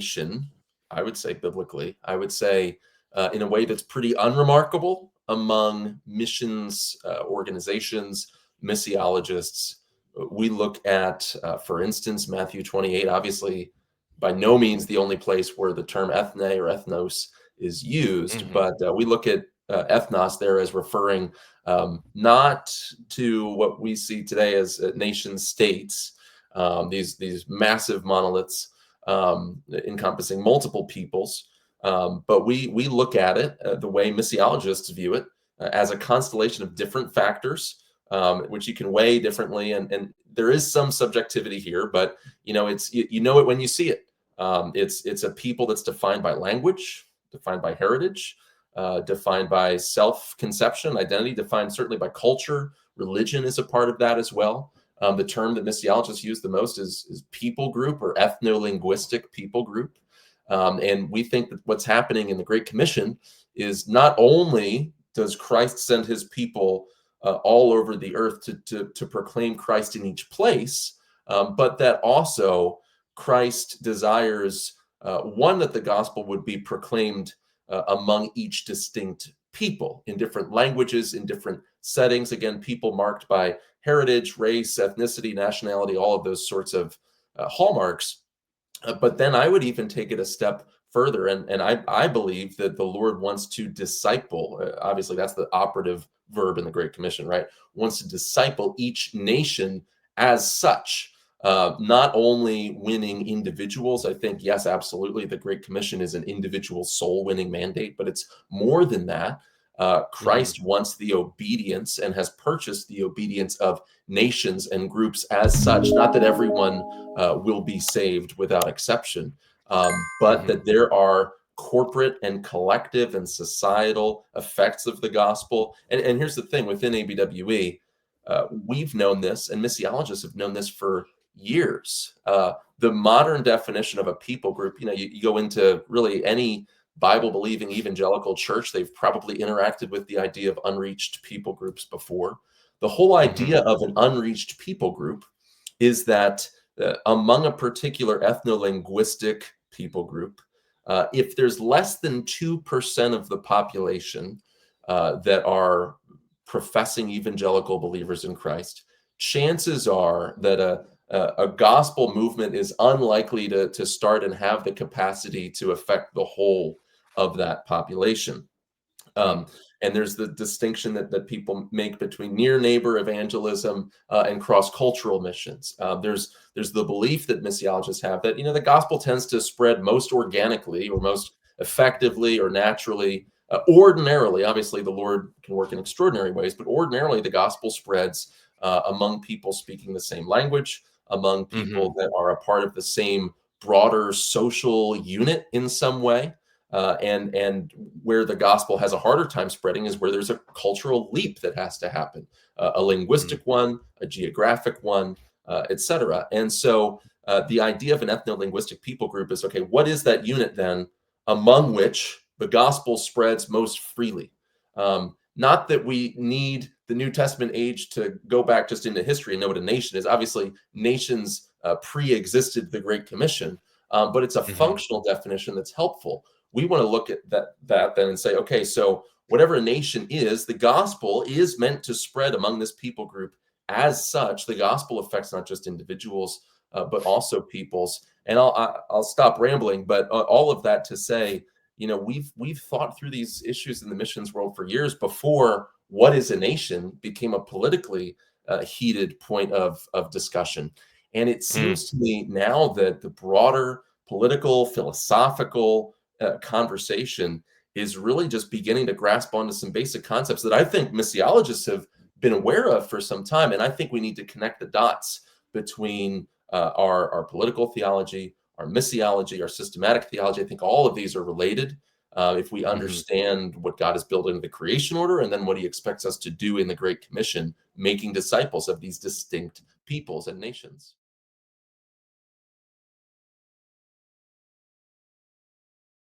nation, I would say biblically, I would say in a way that's pretty unremarkable among missions organizations, missiologists. We look at, for instance, Matthew 28, obviously by no means the only place where the term ethne or ethnos is used, Mhm. but we look at ethnos there as referring not to what we see today as nation states, these massive monoliths encompassing multiple peoples. But we look at it the way missiologists view it as a constellation of different factors, which you can weigh differently, and there is some subjectivity here, but it's you know it when you see it. It's a people that's defined by language, defined by heritage, defined by self-conception, identity, defined certainly by culture. Religion is a part of that as well. The term that missiologists use the most is people group or ethno-linguistic people group. And we think that what's happening in the Great Commission is not only does Christ send his people all over the earth to proclaim Christ in each place, but that also Christ desires, one, that the gospel would be proclaimed among each distinct people in different languages, in different settings. Again, people marked by heritage, race, ethnicity, nationality, all of those sorts of hallmarks. But then I would even take it a step further, and I believe that the Lord wants to disciple. Obviously, that's the operative verb in the Great Commission, right? Wants to disciple each nation as such. Not only winning individuals, I think, yes, absolutely, the Great Commission is an individual soul winning mandate, but it's more than that. Mhm. Christ wants the obedience and has purchased the obedience of nations and groups as such. Not that everyone will be saved without exception, but Mhm. that there are corporate and collective and societal effects of the gospel. And here's the thing within ABWE, we've known this, and missiologists have known this for years. The modern definition of a people group, you go into really any Bible believing evangelical church, they've probably interacted with the idea of unreached people groups before. The whole Mhm. idea of an unreached people group is that among a particular ethno-linguistic people group, if there's less than 2% of the population that are professing evangelical believers in Christ, chances are that a gospel movement is unlikely to start and have the capacity to affect the whole of that population. Mm. Um, and there's the distinction that people make between near neighbor evangelism and cross-cultural missions. There's the belief that missiologists have that the gospel tends to spread most organically or most effectively or naturally. Ordinarily, obviously, the Lord can work in extraordinary ways, but ordinarily the gospel spreads among people speaking the same language, among Mhm. people that are a part of the same broader social unit in some way. And where the gospel has a harder time spreading is where there's a cultural leap that has to happen, a Mm. linguistic one, a geographic one, etc. And so the idea of an ethno-linguistic people group is, okay, what is that unit then among which the gospel spreads most freely? Not that we need the New Testament age to go back just into history and know what a nation is. Obviously, nations pre-existed the Great Commission, but it's a Mhm. functional definition that's helpful. We want to look at that then and say, okay, so whatever a nation is, the gospel is meant to spread among this people group. As such, the gospel affects not just individuals, but also peoples. And I'll stop rambling, but all of that to say, we've thought through these issues in the missions world for years before what is a nation became a politically heated point of discussion. And it Mm. seems to me now that the broader political, philosophical conversation is really just beginning to grasp onto some basic concepts that I think missiologists have been aware of for some time. And I think we need to connect the dots between our political theology, our missiology, our systematic theology. I think all of these are related if we Mhm. understand what God has built into the creation order and then what he expects us to do in the Great Commission, making disciples of these distinct peoples and nations.